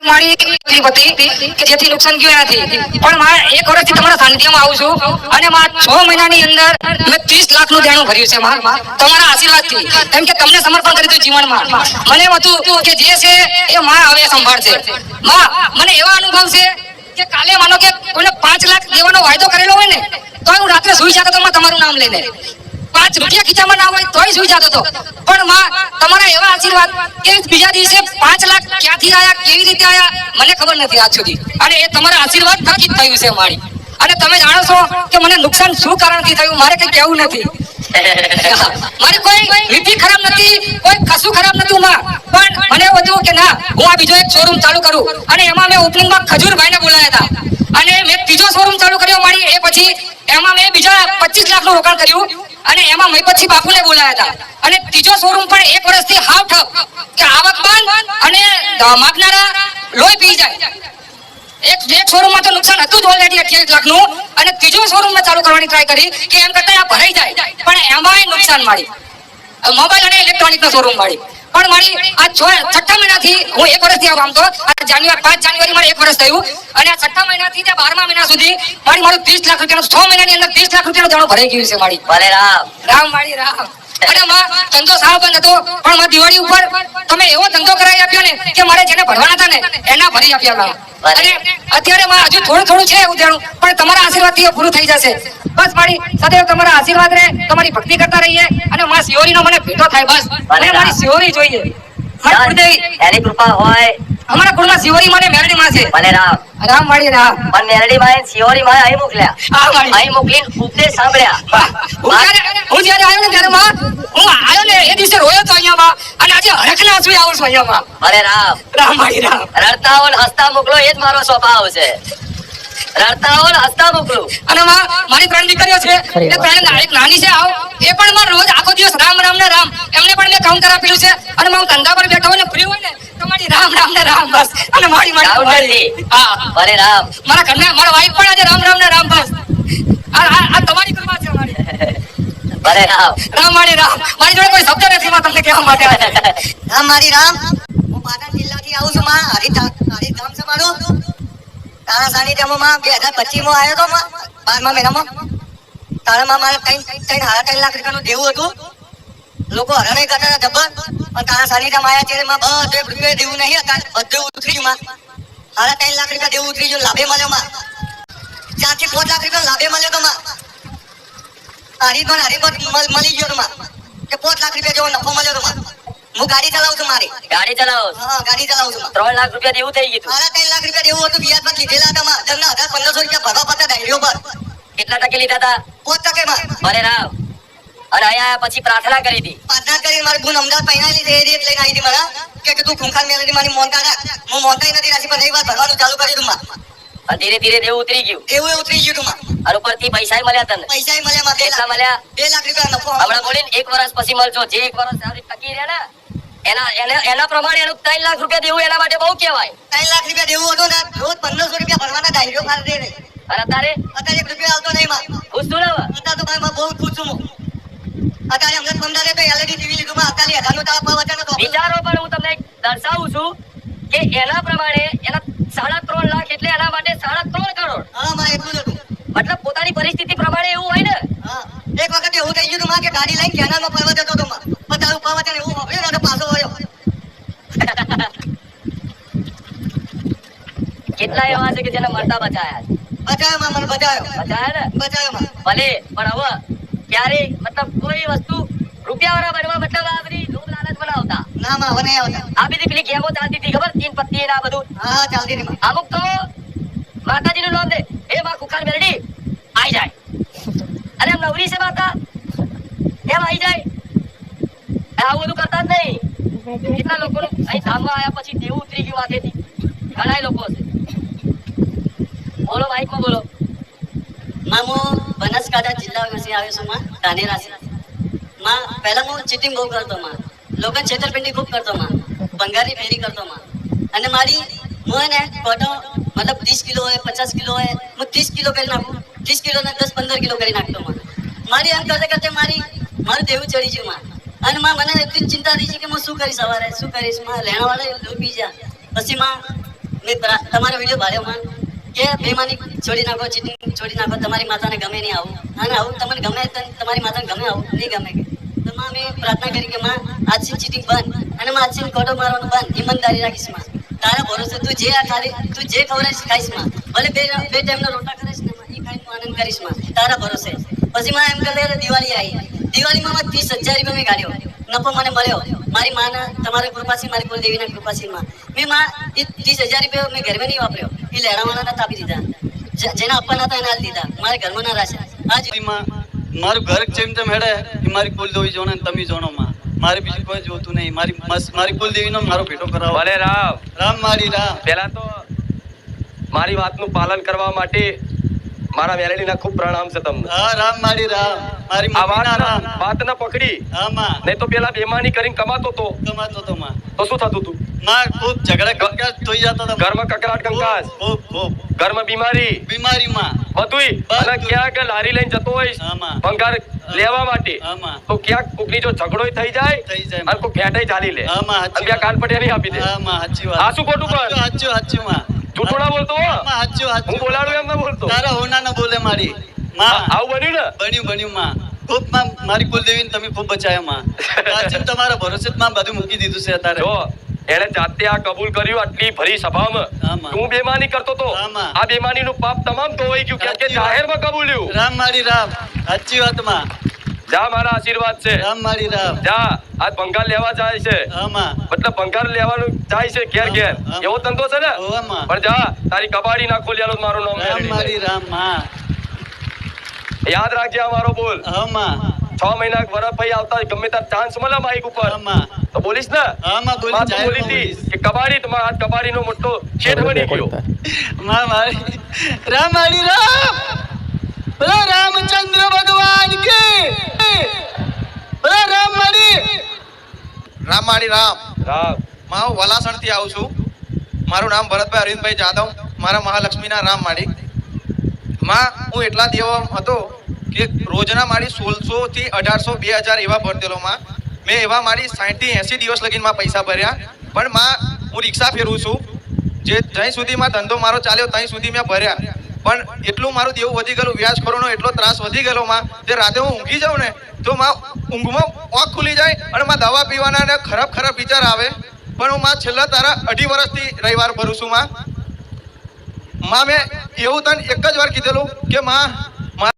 મારી હતી કે જેથી નુકસાન ગયું નથી પણ માં એક વર્ષથી તમારા સાનિધ્યમાં આવું છું અને માં 6 મહિનાની અંદર મેં 30 લાખનું દેણું ભર્યું છે માં તમારા આશીર્વાદથી કેમ કે તમને સમર્પણ કરી દીધું જીવનમાં મને એમ હતું કે જે છે એ માં હવે સંભાળશે માં મને એવા અનુભવ છે કે કાલે માનો કે કોઈને 5 લાખ દેવાનો વાયદો કરેલો હોય ને તો હું રાત્રે સુઈ જતો તો માં તમારું નામ લઈને 5 રૂપિયા ખીચામાં ના હોય તોય સુઈ જતો હતો પણ માં તમારા એવા આશીર્વાદ કે બીજા દિવસે 5 લાખ ક્યાંથી આયા કેવી રીતે આયા મને ખબર નથી આજ સુધી અને એ તમારા આશીર્વાદ થકી થયું છે મારી અને તમે જાણો છો કે મને નુકસાન શું કારણથી થયું મારે કઈ કહેવું નથી મારી કોઈ નીતિ ખરાબ નથી કોઈ કશું ખરાબ નતું માં પણ મને એવું હતું કે ના હું આ બીજો એક શોરૂમ ચાલુ કરું અને એમાં મેં ઓપનિંગમાં ખજૂરભાઈને બોલાયા હતા અને મેં ત્રીજો શોરૂમ ચાલુ કર્યો મારી એ પછી એમાં મેં બીજા 25 લાખનું રોકાણ કર્યું અને એમાં મેં પછી બાપુને બોલાયા હતા અને ત્રીજો શોરૂમ પણ 1 વર્ષથી હાવ ઠપ કે આવક બંધ અને માગનારા લોહી પી જાય એક શોરૂમમાં તો નુકસાન હતું જ ઓલરેડી 28 લાખનું અને ત્રીજો શોરૂમ મેં ચાલુ કરવાની ટ્રાય કરી કે એમ કરતા આ ભરાઈ જાય પણ એમાંય નુકસાન મારી મોબાઈલ અને ઇલેક્ટ્રોનિકનો શોરૂમ મારી પણ મારી આ 6 મહિનાથી હું 1 વર્ષથી આમ તો 5 જાન્યુઆરી મારે 1 વર્ષ થયું અને આ 6 મહિનાથી તે 12મા મહિના સુધી મારું 30 લાખ રૂપિયાનું 6 મહિનાની અંદર 30 લાખ રૂપિયાનું દેણું ભરાઈ ગયું છે મારી ભલે રામ રામ મારી રામ અને માં ધંધો સાવ બંધ હતો પણ માં દિવાળી ઉપર તમે એવો ધંધો કરાવી આપ્યો ને કે મારે જેને ભરવાના હતા ને એના ભરી આપ્યા અને અત્યારે માં હજુ થોડું છે એવું દેણું પણ તમારા આશીર્વાદથી પૂરું થઈ જશે બસ મારી સदैव તમારા આશીર્વાદ રહે તમારી ભક્તિ કરતા રહીએ અને માં શિહોરીનો મને ભેટો થાય બસ મને મારી શિહોરી જોઈએ એની કૃપા હોય અમારા કુળમાં શિહોરી માને મેરડી માં છે ભલે રામ રામ મારી રામ પણ મેરડી માં શિહોરી માં અહીં મોકલ્યા હા મારી અહીં મોકલીને ઉપદેશ સાંભળ્યા હું જ્યારે આવ્યો ને ત્યારે માં હું આવ્યો ને એ દિવસે રોયો તો અહીંયા માં અને આજે હરખના આંસુ આવું છું અહીંયા માં ભલે રામ રામ મારી રામ રડતા હો ને હસતા મોકલો એ જ મારો સ્વભાવ છે રડતા હો ને હસતા મોકલો અને માં મારી 3 દીકરીઓ છે એ 3 એક નાની છે આવ એ પણ માં રોજ આખો દિવસ રામ રામ ને રામ એમને પણ મેં કામ કરાવેલું છે અને હું ધંધા પર બેઠો હોય ને ફ્રી હોય ને તો મારી રામ રામ ને રામ બસ અને મારી હા ભલે રામ મારા ઘરના મારા વાઈફ પણ આજે રામ રામ ને રામ બસ આ તમારી કૃપા છે મારી ભલે રામ રામ મારી રામ મારી જોડે કોઈ શબ્દ નથી માં તમને કહેવા માટે રામ મારી રામ હું પાટણ જિલ્લાથી આવું છું માં હરી ગામ છે મારું તારા સાનિધ્યમાં માં 2025 માં આવ્યો તો માં 12મા મહિનામાં તારામાં મારે 3 લાખ રૂપિયાનું દેવું હતું લોકો હરણે કરતા હતા જબર પણ તારા સાનિધ્યમાં આવ્યા ત્યારે માં બધે રૂપિયા દેવું નહીં હતા બધું ઉતરી ગયું માં 3.5 લાખ રૂપિયા દેવું ઉતરી ગયું લાભે મળ્યો માં 4 થી 5 લાખ રૂપિયા લાભે મળ્યો તો માં હરીબન મળી ગયો તો માં કે 5 લાખ રૂપિયા જેવો નફો મળ્યો તો માં હું ગાડી ચલાવું છું મારી ગાડી ચલાવો હા ગાડી ચલાવું છું 3 લાખ રૂપિયા દેવું થઈ ગયું 3 લાખ રૂપિયા દેવું હતું વ્યાજ પર લીધેલા હતા માં દરના 1500 રૂપિયા ભરવા પડતા ડાયરીઓ પર કેટલા ટકે લીધા હતા 5% માં ભલે રામ અને અહીંયા પછી પ્રાર્થના કરી હતી પ્રાર્થના કરી મારી બુન અમદાવાદ પહેરાયેલી છે એ રેત લઈને આવી હતી મારા કે તું ખૂંખાર મેલેડી મારી મોનતા રાખ હું મોનતાઈ નથી રાખી પણ એક વાર ભરવાનું ચાલુ કરી દઉં માં અને ધીરે ધીરે દેવું ઉતરી ગયું એવું ઉતરી ગયું તું માં અને ઉપરથી પૈસા મળ્યા તને પૈસા મળ્યા માં 2 મળ્યા 2 લાખ રૂપિયા નફો હમણાં બોલીને 1 વર્ષ પછી મળજો જે 1 વર્ષ આવી ટકી રહ્યા ને એના પ્રમાણે એનું 3 લાખ રૂપિયા દેવું એના માટે બહુ કહેવાય 3 લાખ રૂપિયા દેવું હતું ને રોજ 1500 રૂપિયા ભરવાના ડાયરીઓ મારે દે ને અને અત્યારે 1 રૂપિયા આવતો નહીં માં ખુશ છું ને અત્યારે તો ભાઈ માં બહુ ખુશ છું હું અત્યારે હમણાં પંદારે તો એલઈડી ટીવી લીધું માં અત્યારે 1000 નો તાપ વચન હતો વિચારો પણ હું તમને દર્શાવું છું કે એના પ્રમાણે એના 3.5 લાખ એટલે એના માટે 3.5 કરોડ હા માં એટલું જ હતું મતલબ પોતાની પરિસ્થિતિ પ્રમાણે એવું હોય ને હા એક વખત એવું થઈ ગયું માં કે ગાડી લઈને કેનાલમાં ફરવા જતો હતો માં પણ તારું પાવચન એવું હોભળ્યું ને પાછો વળ્યો કેટલા એવા છે કે જેને મરતા બચાયા બચાયો માં મને બચાયો ને બચાયો માં ભલે પણ હવે ક્યારે મતલબ કોઈ વસ્તુ રૂપિયાવાળા બનવા મતલબ આ બધી લોભ લાલચ બનાવતા ના માં હવે નહીં આવતા આ બધી પેલી ગેમો ચાલતી હતી ખબર 3 પત્તી ને આ બધું હા ચાલતી નહીં માં અમુક તો માતાજીનું નામ દે એ માં કુખાર મેલડી આઈ જાય અરે નવરી છે માતા એમ આઈ જાય આવું બધું કરતા જ નહીં કેટલા લોકો અહીં ધામમાં આવ્યા પછી દેવું ઉતરી ગયું માથેથી ઘણા લોકો છે બોલો માઈકમાં બોલો માં હું બનાસકાંઠા જિલ્લામાંથી આવ્યો છું માં ધાનેરાથી માં પહેલા હું ચીટિંગ બહુ કરતો માં લોકો છેતરપિંડી ખૂબ કરતો માં ભંગારી ફેરી કરતો માં અને મારી હું ને કોટો મતલબ 30 કિલો હોય 50 કિલો હોય હું 30 કિલો કરી નાખું 30 કિલો ને 10-15 કિલો કરી નાખતો માં મારી એમ કરતે કરતે મારું દેવું ચડી ગયું માં અને માં મને એટલી ચિંતા થઈ છે કે હું શું કરીશ સવારે શું કરીશ માં લેણાવાળા લોભી જા પછી માં તમારો વિડીયો ભાળ્યો માં કે બેમાની છોડી નાખો, ચીટિંગ છોડી નાખો, તમારી માતાને ગમે નહીં આવું, અને આવું તમને ગમે તો તમારી માતાને ગમે આવું નહીં ગમે કે તો માં મેં પ્રાર્થના કરી કે માં આજથી ચીટિંગ બંધ અને માં આજથી ખોટો મારવાનું બંધ, ઈમાનદારી રાખીશ માં, તારા ભરોસે તું જે ખાલી તું જે ખવડાવીશ ખાઈશ માં, ભલે બે ટાઈમનો રોટલા કરીશ ને માં, એ ખાઈને હું આનંદ કરીશ માં, તારા ભરોસે. પછી માં એમ કરે દિવાળી આવી, દિવાળીમાં માં 30,000 રૂપિયા મેં કાઢ્યો, નફો મને મળ્યો મારી માના તમારા કૃપાથી, મારી કુલદેવીના કૃપાથી માં મેં માં એ 30,000 રૂપિયા મેં ઘરમાં નહીં વાપર્યો, એ લેણાવાળાને આપી દીધા, જેના આપવાના હતા એને આપી દીધા, મારા ઘરમાં ના રાખ્યા. આજ મારું ઘર જેમ તેમ હેડે એ મારી કુલદેવી જોણે ને તમે જોણો માં, મારે બીજું કોઈ જોતું નહીં, મારી કુલદેવીનો મારો ભેટો કરાવો. ભલે રામ રામ મારી રામ. પહેલા તો મારી વાતનું પાલન કરવા માટે મારા વેલડીના ખૂબ પ્રણામ છે તમને. હા રામ મારી રામ. મારી આ મમ્મીના રામ. વાત ના પકડી હા માં. નહીં તો પેલા બેમાની કરીને કમાતો તો કમાતો તો માં. તો શું થતું તું? માં ખૂબ ઝઘડા કંકાસ થઈ જતો હતો. ઘરમાં કકરાટ કંકાસ, ખૂબ ખૂબ ઘરમાં બીમારી બીમારી માં. બધુંય. અને ક્યાંક લારી લઈને જતો હોઈશ હા માં. ભંગાર લેવા માટે, હા માં. તો ક્યાંક કોકની જો ઝઘડો થઈ જાય થઈ જાય અને કોઈ ફેટાઈ ચાલી લે હા માં. અને બે કાન પટિયા નહીં આપી દે. હા માં સાચી વાત. આ શું ખોટું પણ? સાચું સાચું માં. જૂઠું ના બોલતો હો. માં સાચું સાચું. હું બોલાડું એમ ના બોલતો. તારા હોના ના બોલે મારી માં. આવું બન્યું ને? બન્યું બન્યું માં. ખૂબ માં મારી કુલદેવીને તમે ખૂબ બચાયા માં. પ્રાચીન તમારા ભરોસે જ માં બધું મૂકી દીધું છે અત્યારે. જો એને જાતે આ કબૂલ કર્યું આટલી ભરી સભામાં. હા માં. તું બેમાની કરતો તો, હા માં. આ બેમાનીનું પાપ તમામ ધોવાઈ ગયું કેમ કે જાહેરમાં કબૂલ્યું. રામ મારી રામ. સાચી વાત માં. જા, મારા આશીર્વાદ છે. રામ મારી રામ. જા, આજ ભંગાર લેવા જાય છે, હા માં. મતલબ ભંગાર લેવાનું જાય છે ઘેર ઘેર, હા. એવો ધંધો છે ને? હોવે માં. પણ જા, તારી કબાડી ના ખોલ્યાનું મારું નામ રામ મેળવી મારી દે. રામ માં. યાદ રાખજે આ મારો બોલ. હા માં. 6 મહિના વરસ પછી આવતા ગમે તાર ચાન્સ મળે માઈક ઉપર હા માં. તો બોલીશ ને? હા માં બોલી માં તું જાય બોલી માં હતી બોલીશ. કે કબાડી તમારા હાથ કબાડીનો મોટો શેઠ બની ગયો. માં મારી રામ મારી રામ. બોલો રામચંદ્ર ભગવાન કી. બોલો રામ મારી રામ. રામ. હું વલાસણથી આવું છું. મારું નામ ભરતભાઈ અરવિંદભાઈ જાદવ. મારા મહાલક્ષ્મીના રામ માડી માં હું એટલા દેવો હતો કે રોજના મારી 1600 થી 1800 2000 એવા ભરતેલો માં. મેં એવા મારી 60 થી 80 દિવસ લગીનમાં પૈસા ભર્યા. પણ માં હું રિક્ષા ફેરવું છું, જે જ્યાં સુધીમાં ધંધો મારો ચાલ્યો ત્યાં સુધી મેં ભર્યા. પણ એટલું મારું દેવું વધી ગયેલું, વ્યાજખોરોનો એટલો ત્રાસ વધી ગયેલો માં, તે રાતે હું ઊંઘી જાઉં ને તો માં ઊંઘમાં આંખ ખુલી જાય અને માં દવા પીવાના ને ખરાબ ખરાબ વિચાર આવે. પણ હું માં છેલ્લા તારા 2.5 વર્ષથી રવિવાર ભરું છું માં. મેં એવું તને એક જ વાર કીધેલું કે માં